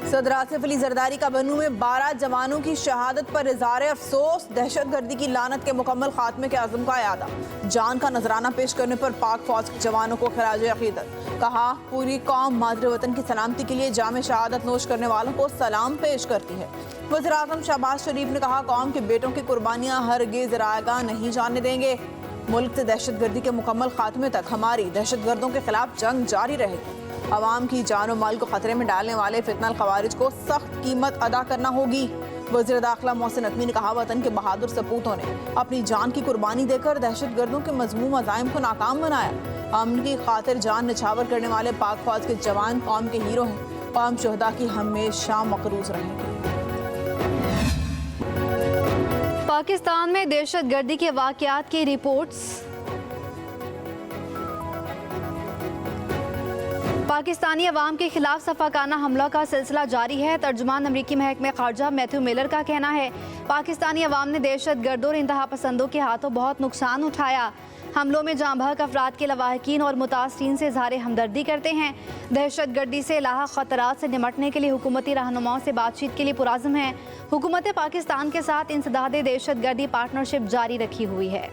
सदर आसिफ अली जरदारी का बनू में 12 जवानों की शहादत पर इज़हार अफसोस। दहशतगर्दी की लानत के मुकम्मल खात्मे के आज़म का यादा। जान का नजराना पेश करने पर पाक फौज के जवानों को खराज अकीदत। कहा, पूरी कौम मादर वतन की सलामती के लिए जाम शहादत नोश करने वालों को सलाम पेश करती है। वज़ीर आज़म शहबाज शरीफ ने कहा, कौम के बेटों की कुर्बानियाँ हरगिज़ रायगा नहीं जाने देंगे। मुल्क से दहशतगर्दी के मुकम्मल खात्मे तक हमारी दहशतगर्दों के खिलाफ जंग जारी रहेगी। अवाम की जान और माल को खतरे में डालने वाले फितनल खवारिज को सख्त कीमत अदा करना होगी। वज़ीर दाखिला मोहसिन नकवी ने कहा, वतन के बहादुर सपूतों ने अपनी जान की कुर्बानी देकर दहशतगर्दों के मज़मूम अज़ाइम को नाकाम बनाया। अमन की खातिर जान निछावर करने वाले पाक फौज के जवान कौम के हीरो हैं। कौम शुहदा की हमेशा मकरूज रहेंगे। पाकिस्तान में दहशतगर्दी के वाक़यात की रिपोर्ट्स। पाकिस्तानी अवाम के खिलाफ सफाकाना हमला का सिलसिला जारी है। तर्जुमान अमरीकी महकमे खारजा मैथ्यू मिलर का कहना है, पाकिस्तानी अवाम ने दहशतगर्दों और इंतहा पसंदों के हाथों बहुत नुकसान उठाया। हमलों में जाँ बहक अफराद के लवाहिकीन और मुतासरीन से इज़हार हमदर्दी करते हैं। दहशतगर्दी से लाहक ख़तरात से निमटने के लिए हुकूमती रहनुमाओं से बातचीत के लिए पुराज़म है। हुकूमत पाकिस्तान के साथ इंसदाद दहशतगर्दी पार्टनरशिप जारी रखी हुई है।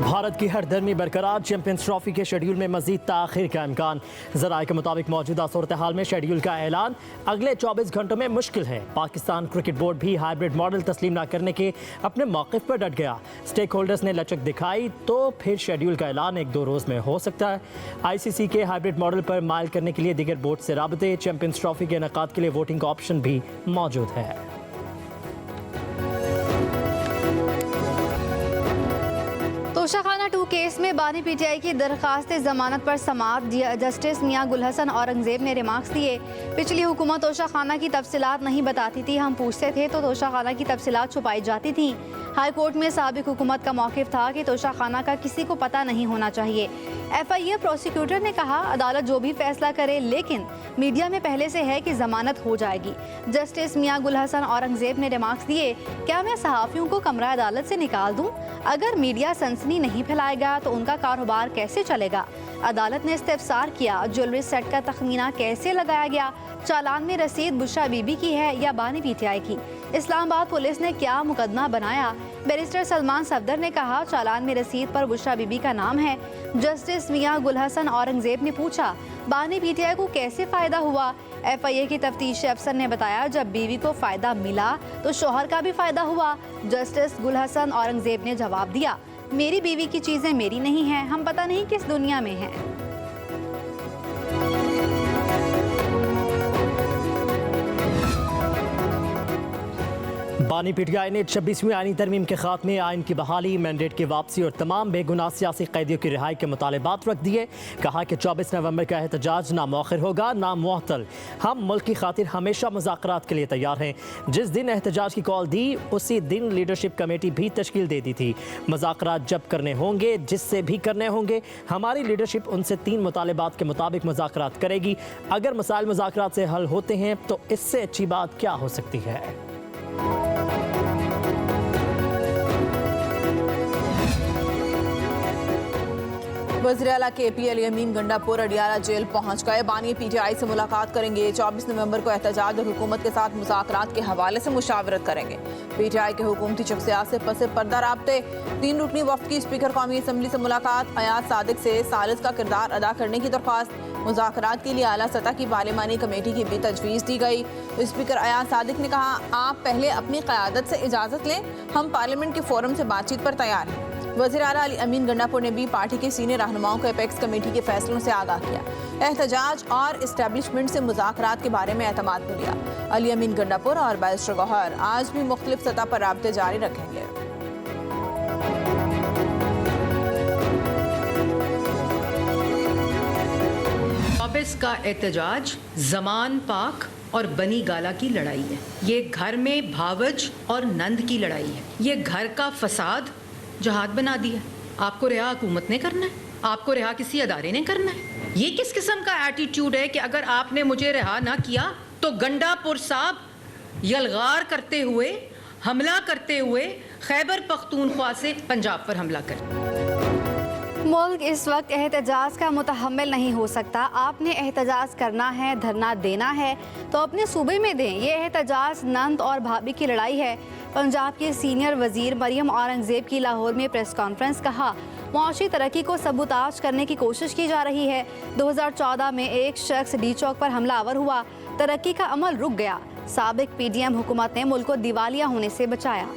भारत की हरदर्मी बरकरार। चैंपियंस ट्रॉफी के शेड्यूल में मजीद ताख़िर का इम्कान। ज़राए के मुताबिक मौजूदा सूरत हाल में शेड्यूल का ऐलान अगले 24 घंटों में मुश्किल है। पाकिस्तान क्रिकेट बोर्ड भी हाइब्रिड मॉडल तस्लीम न करने के अपने मौक़िफ़ पर डट गया। स्टेक होल्डर्स ने लचक दिखाई तो फिर शेड्यूल का ऐलान 1-2 रोज़ में हो सकता है। ICC के हाइब्रिड मॉडल पर माइल करने के लिए दीगर बोर्ड से राबते। चैंपियंस ट्रॉफी के इनेकाद के लिए वोटिंग का ऑप्शन भी मौजूद है। तोशाखाना 2 केस में बानी PTI की दरख्वास्त जमानत पर समाअत जस्टिस मियां गुल हसन औरंगजेब ने रिमार्क्स दिए। पिछली हुकूमत तोशाखाना की तफसीलात नहीं बताती थी, हम पूछते थे तो तोशाखाना की तफसीलात छुपाई जाती थी। हाई कोर्ट में साबिक हुकूमत का मौक़िफ़ था कि तोशाखाना का किसी को पता नहीं होना चाहिए। FIA प्रोसिक्यूटर ने कहा, अदालत जो भी फैसला करे, लेकिन मीडिया में पहले से है कि जमानत हो जाएगी। जस्टिस मियां गुल हसन औरंगजेब ने रिमार्क्स दिए, क्या मैं सहाफ़ियों को कमरा अदालत से निकाल दूँ? अगर मीडिया सनसनी नहीं फैलाएगा तो उनका कारोबार कैसे चलेगा? अदालत ने इस्तिफसार किया, ज्वेलरी सेट का तखमीना कैसे लगाया गया? चालान में रसीद बुशरा बीबी की है या बानी PTI की? इस्लामाबाद पुलिस ने क्या मुकदमा बनाया? बैरिस्टर सलमान सफदर ने कहा, चालान में रसीद पर बुशरा बीबी का नाम है। जस्टिस मियां गुल हसन औरंगजेब ने पूछा, बानी PTI को कैसे फ़ायदा हुआ? FIA की तफ्तीशी अफसर ने बताया, जब बीवी को फ़ायदा मिला तो शोहर का भी फ़ायदा हुआ। जस्टिस गुल हसन औरंगजेब ने जवाब दिया, मेरी बीवी की चीज़ें मेरी नहीं हैं, हम पता नहीं किस दुनिया में हैं। बानी PTI ने 26वीं आईनी तरमीम के खात्मे, आइन की बहाली, मैंडेट की वापसी और तमाम बेगुनाह सियासी कैदियों की रिहाई के मुतालबात रख दिए। कहा कि 24 नवंबर का एहतजाज ना मौखिर होगा ना मुअत्तल। हम मुल्क की खातिर हमेशा मुज़ाकरात के लिए तैयार हैं। जिस दिन एहतजाज की कॉल दी उसी दिन लीडरशिप कमेटी भी तश्कील दे दी थी। मुज़ाकरात जब करने होंगे, जिससे भी करने होंगे, हमारी लीडरशिप उनसे 3 मुतालबात के मुताबिक मुज़ाकरात करेगी। अगर मसाइल मुज़ाकरात से हल होते हैं तो इससे अच्छी बात क्या हो सकती है। वज़ीर आला KP अली अमीन गंडापुर अडियाला जेल पहुंच गए। बानी PTI से मुलाकात करेंगे। 24 नवंबर को एहतजाज और हुकूमत के साथ मुज़ाकरात के हवाले से मुशावरत करेंगे। PTI के हुकूमती शख्सियात से पसे पर्दा राब्ते। 3 रुकनी वफ़द की स्पीकर कौमी असम्बली से मुलाकात। अयाज सादिक से सालिस का किरदार अदा करने की दरख्वास्त। मुज़ाकरात के लिए आला सतह की पार्लिमानी कमेटी की भी तजवीज़ दी गई। स्पीकर अयाज सादिक ने कहा, आप पहले अपनी क़यादत से इजाज़त लें, हम पार्लियामेंट के फोरम से बातचीत पर तैयार हैं। वज़ीर आला अली अमीन गंडापुर ने भी पार्टी के सीनियर रहनुमाओं को एपेक्स कमेटी के फैसलों से आगाह किया। एहतजाज और इस्टेब्लिशमेंट से मुज़ाकरात के बारे में एतमाद मिला। अली अमीन गंडापुर और बैरिस्टर गौहर आज भी मुख्तलिफ सतह पर राब्ते जारी रखेंगे। वापस का एहतजाज जमान पाक और बनी गाला की लड़ाई है। ये घर में भावज और नंद की लड़ाई है। ये घर का फसाद जहाद बना दिया। आपको रिहा हुकूमत ने करना है, आपको रिहा किसी अदारे ने करना है। ये किस किस्म का एटीट्यूड है कि अगर आपने मुझे रिहा ना किया तो गंडापुर साहब यलगार करते हुए, हमला करते हुए खैबर पख्तूनख्वा से पंजाब पर हमला कर। मुल्क इस वक्त एहतजाज का मुतहम्मिल नहीं हो सकता। आपने एहतजाज करना है, धरना देना है तो अपने सूबे में दें। ये एहतजाज नंद और भाभी की लड़ाई है। पंजाब के सीनियर वजीर मरियम औरंगजेब की लाहौर में प्रेस कॉन्फ्रेंस। कहा, मुआशी तरक्की को सबूताज करने की कोशिश की जा रही है। 2014 में एक शख्स डी चौक पर हमलावर हुआ, तरक्की का अमल रुक गया। साबिक PDM हुकूमत ने मुल्क को दिवालिया होने से बचाया।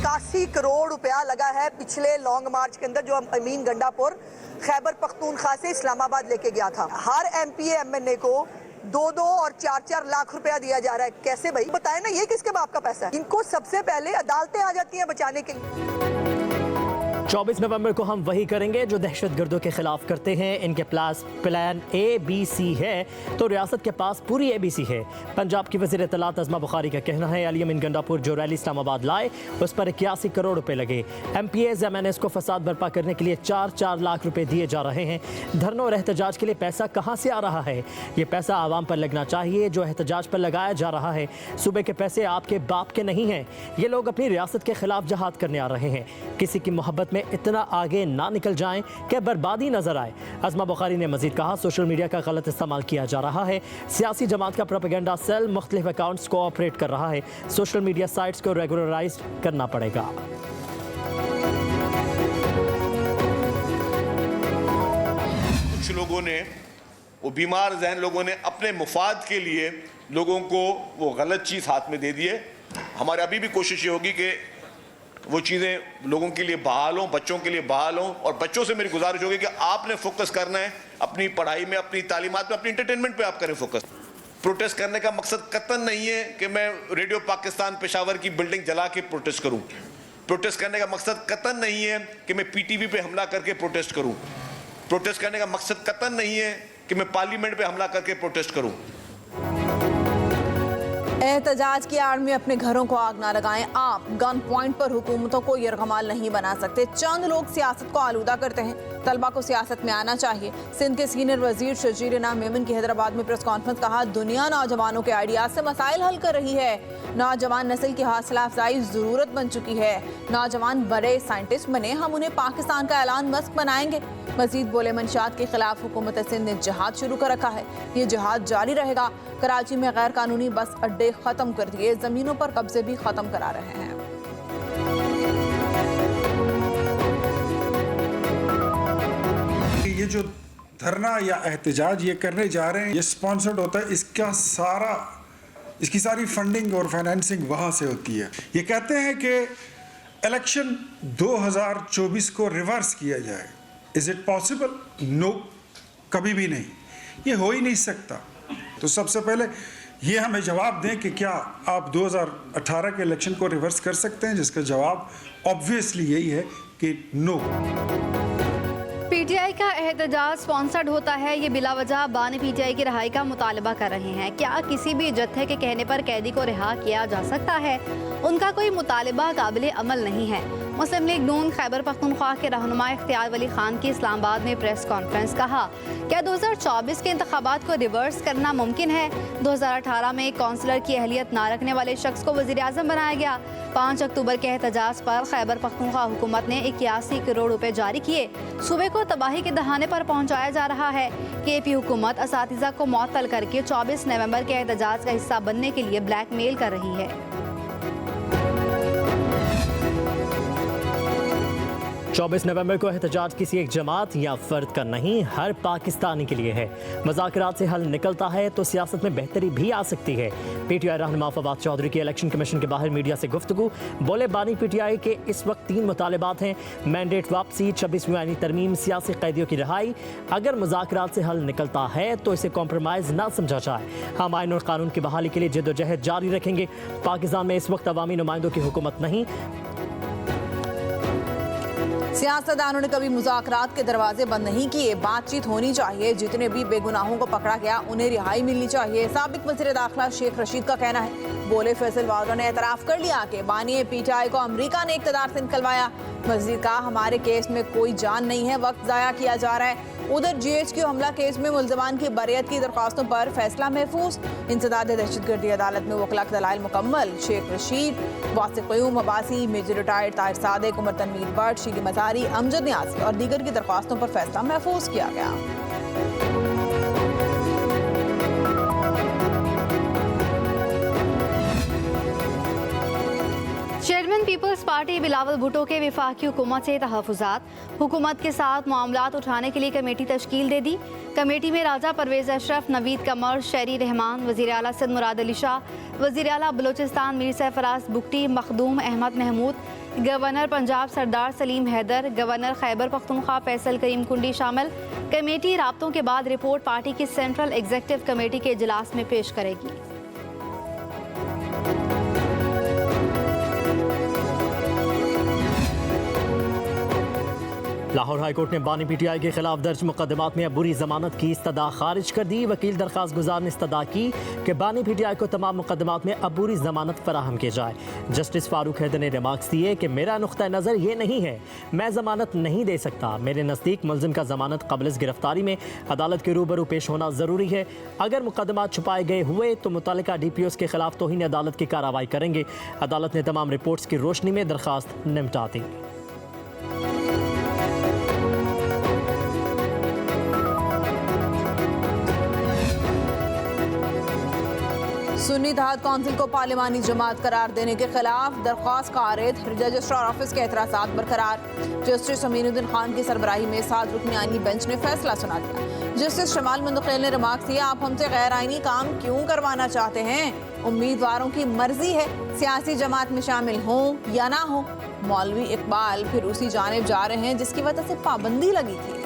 81 करोड़ रुपया लगा है पिछले लॉन्ग मार्च के अंदर, जो अमीन गंडापुर खैबर पख्तूनख्वा से इस्लामाबाद लेके गया था। हर MPA MNA को 2-2 और 4-4 लाख रुपया दिया जा रहा है। कैसे भाई, बताए ना, ये किसके बाप का पैसा है? इनको सबसे पहले अदालतें आ जाती हैं बचाने के लिए। 24 नवंबर को हम वही करेंगे जो दहशतगर्दों के खिलाफ करते हैं। इनके पास प्लान ABC है तो रियासत के पास पूरी ABC है। पंजाब की वज़ीर इत्तलात अज़मा बुखारी का कहना है, अली अमीन गंडापुर जो रैली इस्लामाबाद लाए उस पर 81 करोड़ रुपए लगे। MPAs MNAs को फसाद बर्पा करने के लिए 4-4 लाख रुपए दिए जा रहे हैं। धरनों और एहतजाज के लिए पैसा कहाँ से आ रहा है? ये पैसा आवाम पर लगना चाहिए जो एहतजाज पर लगाया जा रहा है। सूबे के पैसे आपके बाप के नहीं हैं। ये लोग अपनी रियासत के खिलाफ जहाद करने आ रहे हैं। किसी की मोहब्बत में इतना आगे ना निकल जाएं कि बर्बादी नजर आए। अज़मा बुखारी ने मजीद कहा, सोशल मीडिया का गलत इस्तेमाल किया जा रहा है। सियासी जमात का प्रोपेगेंडा सेल मुख्तलिफ अकाउंट्स को ऑपरेट कर रहा है। सोशल मीडिया साइट्स को रेगुलराइज करना पड़ेगा। कुछ लोगों ने, वो बीमार ज़हन लोगों ने अपने मुफाद के लिए लोगों को वो गलत चीज़ हाथ में दे दिए। हमारी अभी भी कोशिश ये होगी कि वो चीज़ें लोगों के लिए बहाल हों, बच्चों के लिए बहाल हों। और बच्चों से मेरी गुजारिश होगी कि आपने फोकस करना है अपनी पढ़ाई में, अपनी तालीमात में, अपनी इंटरटेनमेंट पे आप करें फोकस। प्रोटेस्ट करने का मकसद कतन नहीं है कि मैं रेडियो पाकिस्तान पेशावर की बिल्डिंग जला के प्रोटेस्ट करूं। प्रोटेस्ट करने का मकसद कतन नहीं है कि मैं PTV पे हमला करके प्रोटेस्ट करूं। प्रोटेस्ट करने का मकसद कतन नहीं है कि मैं पार्लियामेंट पे हमला करके प्रोटेस्ट करूं। एहतजाज की आड़ में अपने घरों को आग ना लगाएं। आप गन पॉइंट पर हुकूमतों को यरगमाल नहीं बना सकते। चंद लोग सियासत को आलूदा करते हैं। तलबा को सियासत में आना चाहिए। सिंध के सीनियर वजीर शजीर इनाम मेमन की हैदराबाद में प्रेस कॉन्फ्रेंस। कहा, दुनिया नौजवानों के आइडियाज से मसाइल हल कर रही है। नौजवान नस्ल की हौसला अफजाई जरूरत बन चुकी है। नौजवान बड़े साइंटिस्ट बने, हम उन्हें पाकिस्तान का ऐलान मस्क बनाएंगे। मजीद बोले, मंशात के खिलाफ हुकूमत सिंध ने जिहाद शुरू कर रखा है। ये जिहाद जारी रहेगा। कराची में गैर कानूनी बस अड्डे खत्म कर दिए, जमीनों पर कब्जे भी खत्म करा रहे हैं। ये जो धरना या एहतजाज ये करने जा रहे हैं, ये स्पॉन्सर्ड होता है। इसकी सारी फंडिंग और फाइनेंसिंग वहाँ से होती है। ये कहते हैं कि इलेक्शन 2024 को रिवर्स किया जाए। Is it possible? नो, कभी भी नहीं। ये हो ही नहीं सकता। तो सबसे पहले ये हमें जवाब दें कि क्या आप 2018 के इलेक्शन को रिवर्स कर सकते हैं? जिसका जवाब ऑब्वियसली यही है कि नो। PTI का एहतजाज स्पॉन्सर्ड होता है। ये बिलावजह बानी PTI की रिहाई का मुतालबा कर रहे हैं। क्या किसी भी जत्थे के कहने पर कैदी को रिहा किया जा सकता है? उनका कोई मुतालबा काबिल अमल नहीं है। मुस्लिम लीग नून खैबर पख्तूनख्वा के रहनुमा इख्तियार वली खान की इस्लामाबाद में प्रेस कॉन्फ्रेंस। कहा, क्या 2024 के इंतखाबात को रिवर्स करना मुमकिन है? 2018 में एक काउंसलर की अहलियत ना रखने वाले शख्स को वज़ीर आज़म बनाया गया। 5 अक्टूबर के एहतजाज पर खैबर पख्तूनख्वा हुकूमत ने 81 करोड़ रुपए जारी किए। सूबे को तबाही के दहाने पर पहुंचाया जा रहा है। KP हुकूमत असातिज़ा को मुअत्तल करके 24 नवंबर के एहतजाज का हिस्सा बनने के लिए ब्लैकमेल कर रही है। 24 नवंबर को एहतजाज किसी एक जमात या फर्द का नहीं, हर पाकिस्तानी के लिए है। मुज़ाकरात से हल निकलता है तो सियासत में बेहतरी भी आ सकती है। PTI रहनुमा फवाद चौधरी की इलेक्शन कमीशन के बाहर मीडिया से गुफ्तगू। बोले, बानी PTI के इस वक्त 3 मुतालबात हैं। मैंडेट वापसी, 26वीं आईनी तरमीम, सियासी कैदियों की रिहाई। अगर मुज़ाकरात से हल निकलता है तो इसे कॉम्प्रोमाइज़ ना समझा जाए। हम आइन और कानून की बहाली के लिए जद्दोजहद जारी रखेंगे। पाकिस्तान में इस वक्त अवामी नुमाइंदों की हुकूमत नहीं। सियासतदानों ने कभी मुज़ाकरात के दरवाजे बंद नहीं किए। बातचीत होनी चाहिए। जितने भी बेगुनाहों को पकड़ा गया उन्हें रिहाई मिलनी चाहिए। साबिक वज़ीर दाखिला शेख रशीद का कहना है, बोले फैसल वाजवा ने एतराफ़ कर लिया कि बानी पीटीआई को अमेरिका ने इक़्तिदार से निकलवाया। मज़ीद कहा, हमारे केस में कोई जान नहीं है, वक्त ज़ाया किया जा रहा है। उधर GHQ हमला केस में मुल्ज़मान की बरियत की दरख्वास्तों पर फैसला महफूज। इंसदाद दहशतगर्दी अदालत में वकला के दलाइल मुकम्मल। शेख रशीद, वासिक क़यूम अब्बासी, मेजर रिटायर्ड ताहिर सादिक, उमर तनवीर भट्ट, शीली मज़ारी, अमजद नियाज़ी और दीगर की दरख्वास्तों पर फैसला महफूज किया गया। चेयरमैन पीपल्स पार्टी बिलावल भुट्टो के विफाकी हुकूमत से तहफ़्फ़ुज़ात। हुकूमत के साथ मामलात उठाने के लिए कमेटी तश्कील दे दी। कमेटी में राजा परवेज़ अशरफ, नवीद कमर, शहरी रहमान, वज़ीर आला सिंध मुराद अली शाह, वज़ीर आला बलोचिस्तान मीर सरफराज बुगटी, मखदूम अहमद महमूद, गवर्नर पंजाब सरदार सलीम हैदर, गवर्नर खैबर पख्तूनख्वा फैसल करीम कुंडी शामिल। कमेटी राब्तों के बाद रिपोर्ट पार्टी की सेंट्रल एग्जीक्यूटिव कमेटी के इजलास में पेश करेगी। लाहौर हाईकोर्ट ने बानी पीटीआई के खिलाफ दर्ज मुकदमात में बुरी जमानत की इस्तदा खारिज कर दी। वकील दरखास्त गुजार ने इस्तदा की कि बानी पीटीआई को तमाम मुकदमात में अबूरी जमानत फराहम की जाए। जस्टिस फारूक हैदर ने रिमार्क्स दिए कि मेरा नुक्ता नज़र ये नहीं है, मैं जमानत नहीं दे सकता। मेरे नज़दीक मुलजिम का जमानत कबल गिरफ्तारी में अदालत के रूबरू पेश होना ज़रूरी है। अगर मुकदमात छुपाए गए हुए तो मुतल्लिका DPOs के खिलाफ तौहीन अदालत की कार्रवाई करेंगे। अदालत ने तमाम रिपोर्ट्स की रोशनी में दरखास्त निपटा दी। सुन्नी इत्तेहाद कौंसिल को पार्लिमानी जमात करार देने के खिलाफ दरख्वास्त खारिज। रजिस्ट्रार ऑफिस के एतराज़ात बरकरार। जस्टिस अमीनुद्दीन खान की सरबराही में 7 रुकनी आईनी बेंच ने फैसला सुना दिया। जस्टिस शमाल मुंदखिल ने रिमार्क दिया, आप हमसे गैर आईनी काम क्यों करवाना चाहते हैं? उम्मीदवारों की मर्जी है सियासी जमात में शामिल हों या ना हो। मौलवी इकबाल फिर उसी जानिब जा रहे हैं जिसकी वजह से पाबंदी लगी थी।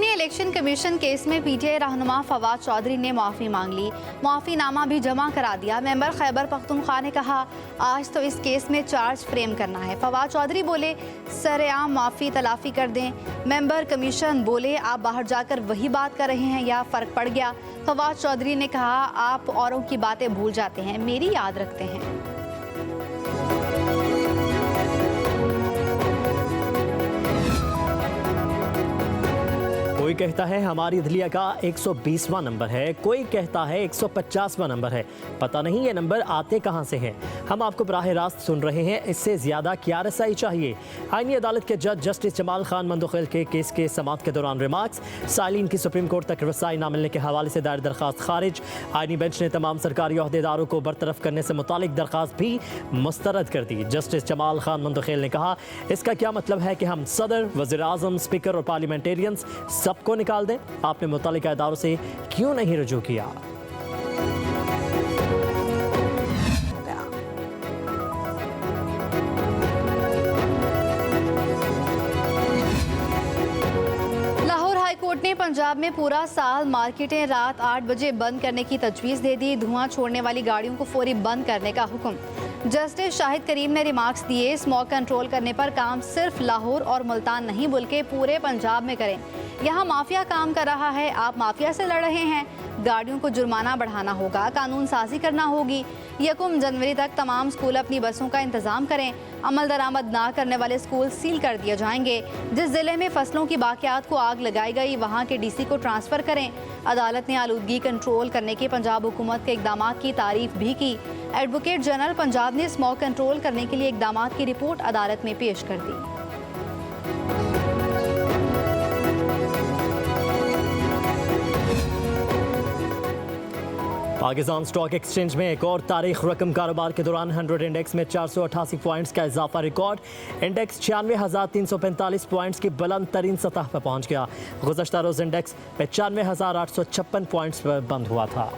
इलेक्शन कमीशन केस में पीटीआई रहनुमा फवाद चौधरी ने माफ़ी मांग ली। माफ़ीनामा भी जमा करा दिया। मेंबर खैबर पख्तूनख्वा ने कहा, आज तो इस केस में चार्ज फ्रेम करना है। फवाद चौधरी बोले, सरेआम माफ़ी तलाफ़ी कर दें। मेंबर कमीशन बोले, आप बाहर जाकर वही बात कर रहे हैं या फ़र्क पड़ गया? फवाद चौधरी ने कहा, आप औरों की बातें भूल जाते हैं, मेरी याद रखते हैं। कोई कहता है हमारी अदलिया का 120वां नंबर है, कोई कहता है 150वां नंबर है। पता नहीं ये नंबर आते कहां से हैं। हम आपको बराह रास्त सुन रहे हैं, इससे ज़्यादा क्या रसाई चाहिए? आईनी अदालत के जज जस्टिस जमाल खान मुंदखिल के केस के समाअत के दौरान रिमार्क्स। सालीन की सुप्रीम कोर्ट तक रसाई न मिलने के हवाले से दायर दरखास्त खारिज। आईनी बेंच ने तमाम सरकारी ओहदेदारों को बरतरफ करने से मुतालिक दरखास्त भी मुस्तरद कर दी। जस्टिस जमाल खान मुंदखिल ने कहा, इसका क्या मतलब है कि हम सदर, वज़ीर आज़म, स्पीकर और पार्लियामेंटेरियंस सबको निकाल दें? आपने मुतल्लिका इदारों से क्यों नहीं रुजू किया? लाहौर हाईकोर्ट ने पंजाब में पूरा साल मार्केटें रात 8 बजे बंद करने की तजवीज़ दे दी। धुआं छोड़ने वाली गाड़ियों को फौरी बंद करने का हुक्म। जस्टिस शाहिद करीम ने रिमार्क्स दिए, स्मॉग कंट्रोल करने पर काम सिर्फ लाहौर और मुल्तान नहीं बल्कि पूरे पंजाब में करें। यहाँ माफिया काम कर रहा है, आप माफिया से लड़ रहे हैं। गाड़ियों को जुर्माना बढ़ाना होगा, कानून साजी करना होगी। 1 जनवरी तक तमाम स्कूल अपनी बसों का इंतजाम करें। अमल दरामद ना करने वाले स्कूल सील कर दिए जाएंगे। जिस जिले में फसलों की बाकियात को आग लगाई गई वहाँ के DC को ट्रांसफ़र करें। अदालत ने आलूदगी कंट्रोल करने के पंजाब हुकूमत के इकदाम की तारीफ भी की। एडवोकेट जनरल पंजाब ने स्मॉग कंट्रोल करने के लिए इकदाम की रिपोर्ट अदालत में पेश कर दी। पाकिस्तान स्टॉक एक्सचेंज में एक और तारीख रकम कारोबार के दौरान 100 इंडेक्स में 488 पॉइंट्स का इजाफा रिकॉर्ड। इंडेक्स 96,345 पॉइंट्स की बुलंद तरीन सतह पर पहुंच गया। गुज़श्ता रोज़ इंडेक्स 95,856 पॉइंट्स पर बंद हुआ था।